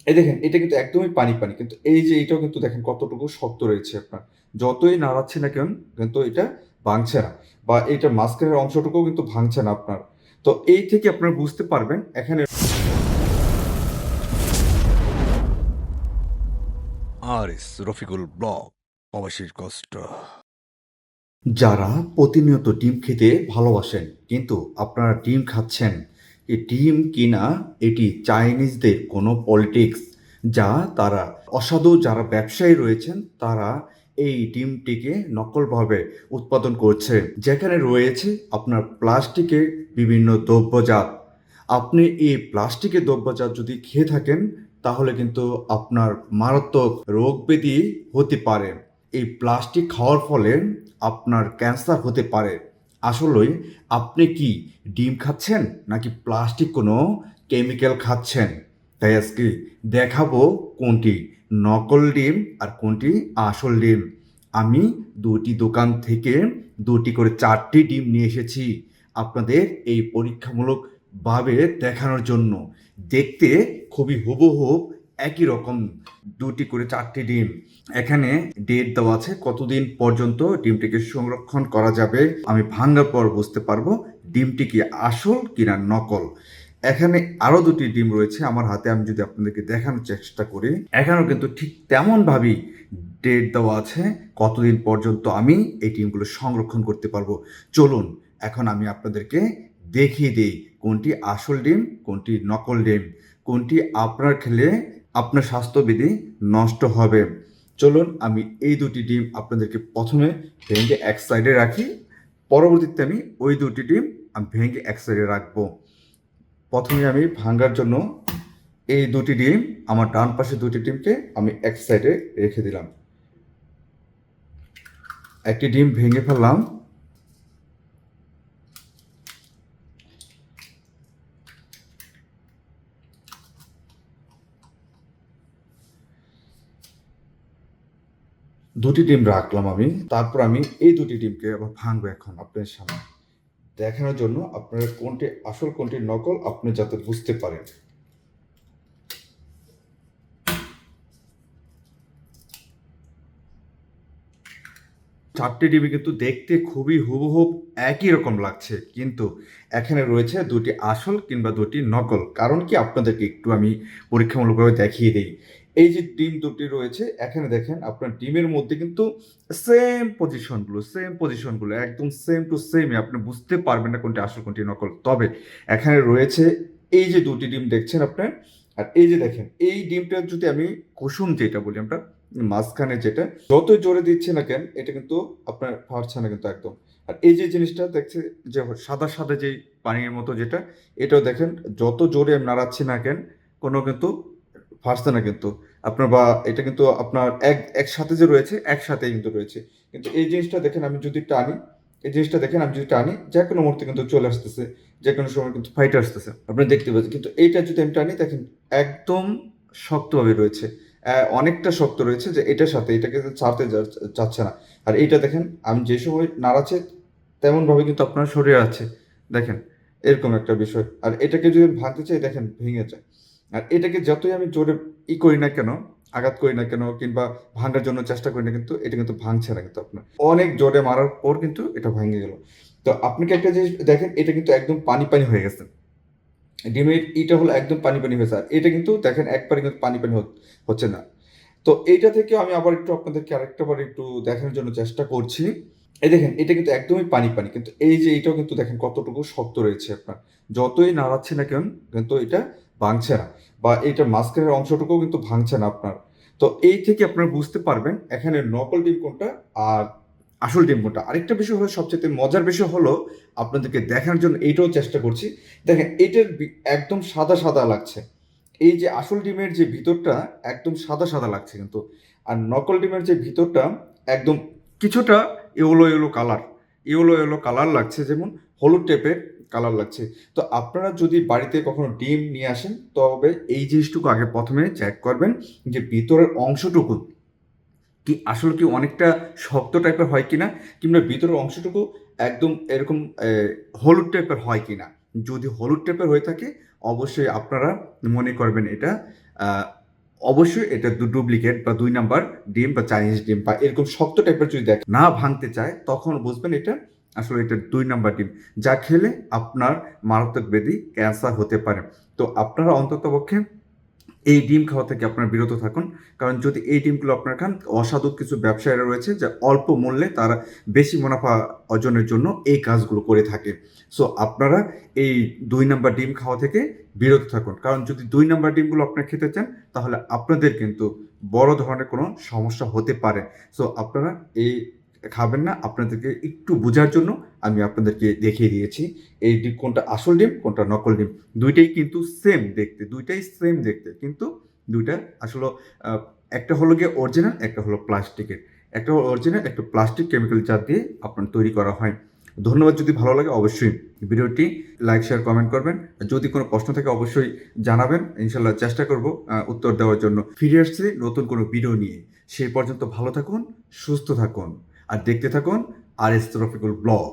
এই দেখেন এটা কিন্তু একদমই পানি, পানি। কিন্তু এই যে এটাও কিন্তু দেখেন কতটুকু শক্ত রয়েছে আপনার। যতই নাড়াচ্ছি না কেন কিন্তু এটা ভাঙছে না। বা এইটার মাঝখানের অংশটুকুও কিন্তু ভাঙছে না আপনার। তো এই থেকে আপনারা বুঝতে পারবেন এখানে আরএস রফিকুল ব্লগ প্রবাসীর কষ্ট। যারা প্রতিনিয়ত ডিম খেতে ভালোবাসেন কিন্তু আপনারা ডিম খাচ্ছেন, এই ডিম কিনা এটি চাইনিজদের কোনো পলিটিক্স, যা তারা অসাধু যারা ব্যবসায়ী রয়েছেন তারা এই ডিমটিকে নকলভাবে উৎপাদন করছে, যেখানে রয়েছে আপনার প্লাস্টিকের বিভিন্ন দ্রব্যজাত। আপনি এই প্লাস্টিকের দ্রব্যজাত যদি খেয়ে থাকেন তাহলে কিন্তু আপনার মারাত্মক রোগ ব্যাধি হতে পারে। এই প্লাস্টিক খাওয়ার ফলে আপনার ক্যান্সার হতে পারে। আসলেই আপনি কি ডিম খাচ্ছেন নাকি প্লাস্টিক কোনো কেমিক্যাল খাচ্ছেন? তাই আজকে দেখাবো কোনটি নকল ডিম আর কোনটি আসল ডিম। আমি দুটি দোকান থেকে দুটি করে 4টি ডিম নিয়ে এসেছি আপনাদের এই পরীক্ষামূলকভাবে দেখানোর জন্য। দেখতে খুবই হুবহু একই রকম, দুটি করে 4টি ডিম। এখানে ডেট দেওয়া আছে কতদিন পর্যন্ত ডিমটিকে সংরক্ষণ করা যাবে। আমি ভাঙার পর বুঝতে পারবো ডিমটি কি আসল কিনা নকল। এখানে আরো দুটি ডিম রয়েছে আমার হাতে, আমি যদি আপনাদেরকে দেখানোর চেষ্টা করি, এখানেও কিন্তু ঠিক তেমন ভাবেই ডেট দেওয়া আছে কতদিন পর্যন্ত আমি এই ডিমগুলো সংরক্ষণ করতে পারবো। চলুন এখন আমি আপনাদেরকে দেখিয়ে দিই কোনটি আসল ডিম কোনটি নকল ডিম, কোনটি আপনার খেলে আপনার স্বাস্থ্যবিধি নষ্ট হবে। চলুন আমি এই দুটি ডিম আপনাদেরকে প্রথমে ভেঙে এক সাইডে রাখি, পরবর্তীতে আমি ওই দুটি ডিম আমি ভেঙে এক সাইডে রাখবো। প্রথমে আমি ভাঙার জন্য এই দুটি ডিম, আমার ডান পাশে দুটি ডিমকে আমি এক সাইডে রেখে দিলাম। একটি ডিম ভেঙে ফেললাম। দুটি ডিম রাখলাম আমি, তারপর আমি এই দুটি ডিমকে আবার ভাঙবো এখন আপনার সামনে দেখানোর জন্য, আপনারা কোনটি আসল কোনটি নকল আপনি যাতে বুঝতে পারেন। 4টি ডিবি কিন্তু দেখতে খুবই হুবহু একই রকম লাগছে, কিন্তু এখানে রয়েছে দুটি আসল কিংবা দুটি নকল। কারণ কি আপনাদেরকে একটু আমি পরীক্ষামূলকভাবে দেখিয়ে দিই। এই যে ডিম দুটি রয়েছে এখানে দেখেন আপনার ডিমের মধ্যে কিন্তু সেম পজিশনগুলো একদম সেম টু সেমই, আপনি বুঝতে পারবেন না কোনটি আসল কোনটি নকল। তবে এখানে রয়েছে এই যে দুটি ডিম দেখছেন আপনার, আর এই যে দেখেন এই ডিমটা যদি আমি কুসুম যেটা বলি আমরা মাঝখানে যেটা, যতই জোরে দিচ্ছে না কেন এটা কিন্তু আপনার ফাটছে না কিন্তু একদম। আর এই যে জিনিসটা দেখছে যে সাদা সাদা যে পানির মতো যেটা, এটাও দেখেন যত জোরে আমি নাড়াচ্ছি না কেন কোনো কিন্তু ফাটছে না কিন্তু আপনার, বা এটা কিন্তু আপনার একসাথে যে রয়েছে একসাথে কিন্তু রয়েছে। কিন্তু এই জিনিসটা দেখেন আমি যদি টানি, এই জিনিসটা দেখেন আমি যদি টানি যে কোনো মুহূর্তে কিন্তু চলে আসতেছে, যে কোনো সময় কিন্তু ফাইটে আসতেছে আপনি দেখতে পাচ্ছেন। কিন্তু এইটা যদি আমি টানি দেখেন একদম শক্তভাবে রয়েছে, অনেকটা শক্ত রয়েছে, যে এটার সাথে এটাকে ছাড়তে চাচ্ছে না। আর এইটা দেখেন আমি যে সময় নাড়াচ্ছে তেমনভাবে কিন্তু আপনার শরীরে আছে, দেখেন এরকম একটা বিষয়। আর এটাকে যদি আমি ভাঙতে চাই দেখেন ভেঙে যায়। আর এটাকে যতই আমি জোরে করি না কেন, আঘাত করি না কেন কিংবা ভাঙার জন্য চেষ্টা করি না কিন্তু এটা কিন্তু ভাঙছে না কিন্তু আপনার, অনেক জোরে মারার পর কিন্তু এটা ভেঙে গেল। তো আপনি কি একটা জিনিস দেখেন এটা কিন্তু একদম পানি পানি হয়ে গেছে, ডিমের এটা হলো একদম পানি পানি হয়েছে। আর এটা কিন্তু দেখেন একবারে কিন্তু পানি পানি হচ্ছে না। তো এইটা থেকে আমি আবার একটু আপনাদেরকে আরেকটা বার একটু দেখানোর জন্য চেষ্টা করছি। এই দেখেন এটা কিন্তু একদমই পানি পানি, কিন্তু এই যে এটাও কিন্তু দেখেন কতটুকু শক্ত রয়েছে আপনার। যতই নাড়াচ্ছে না কেন কিন্তু এটা ভাঙছে না, বা এইটার মাঝখানের অংশটুকুও কিন্তু ভাঙছে না আপনার। তো এই থেকে আপনারা বুঝতে পারবেন এখানে নকল ডিম কোনটা আর আসল ডিম কোনটা। আরেকটা বিষয় হলো সবচেয়ে মজার বিষয় হলো আপনাদেরকে দেখানোর জন্য এইটাও চেষ্টা করছি। দেখেন এটার একদম সাদা সাদা লাগছে, এই যে আসল ডিমের যে ভিতরটা একদম সাদা সাদা লাগছে কিন্তু, আর নকল ডিমের যে ভিতরটা একদম কিছুটা yellow yellow colour, yellow yellow colour লাগছে, যেমন হলুদ টাইপের কালার লাগছে। তো আপনারা যদি বাড়িতে কখনো ডিম নিয়ে আসেন তবে এই জিনিসটুকু আগে প্রথমে চেক করবেন যে ভিতরের অংশটুকু কি আসলে কি অনেকটা শক্ত টাইপের হয় কিনা, কিংবা ভিতরের অংশটুকু একদম এরকম হলুদ টাইপের হয় কিনা। যদি হলুদ টাইপের হয়ে থাকে অবশ্যই আপনারা মনে করবেন এটা অবশ্যই এটা ডুপ্লিকেট বা 2 নাম্বার ডিম বা চাইনিজ ডিম বা এরকম শক্ত টাইপের যদি না ভাঙতে চায়, তখন বুঝবেন এটা আসলে এটা 2 নাম্বার ডিম। যা খেলে আপনার মারাত্মক ব্যাধি ক্যান্সার হতে পারে। তো আপনারা অন্ততপক্ষে এই ডিম খাওয়া থেকে আপনারা বিরত থাকুন। কারণ যদি এই ডিমগুলো আপনারা খান, অসাধু কিছু ব্যবসায়ীরা রয়েছে যা অল্প মূল্যে তারা বেশি মুনাফা অর্জনের জন্য এই কাজগুলো করে থাকে। সো আপনারা এই 2 নাম্বার ডিম খাওয়া থেকে বিরত থাকুন। কারণ যদি 2 নাম্বার ডিমগুলো আপনারা খেতে চান, তাহলে আপনাদের কিন্তু বড় ধরনের কোনো সমস্যা হতে পারে। সো আপনারা এই খাবেন না। আপনাদেরকে একটু বোঝার জন্য আমি আপনাদেরকে দেখিয়ে দিয়েছি এই ডিম কোনটা আসল ডিম, কোনটা নকল ডিম। ২ টাই কিন্তু সেম দেখতে, ২ টাই সেম দেখতে। কিন্তু ২ টা আসলে আ একটা হলো গিয়ে অরিজিনাল, একটা হলো প্লাস্টিকের। একটা অরিজিনাল, একটা প্লাস্টিক কেমিক্যাল জার দিয়ে আপনার তৈরি করা হয়। ধন্যবাদ। যদি ভালো লাগে অবশ্যই ভিডিওটি লাইক, শেয়ার, কমেন্ট করবেন। যদি কোনো প্রশ্ন থাকে অবশ্যই জানাবেন। ইনশাআল্লাহ চেষ্টা করব উত্তর দেওয়ার জন্য। ফিরে আসছি নতুন কোনো ভিডিও নিয়ে। সেই পর্যন্ত ভালো থাকুন, সুস্থ থাকুন। আর দেখতে থাকুন আর এস রফিকুল ব্লগ।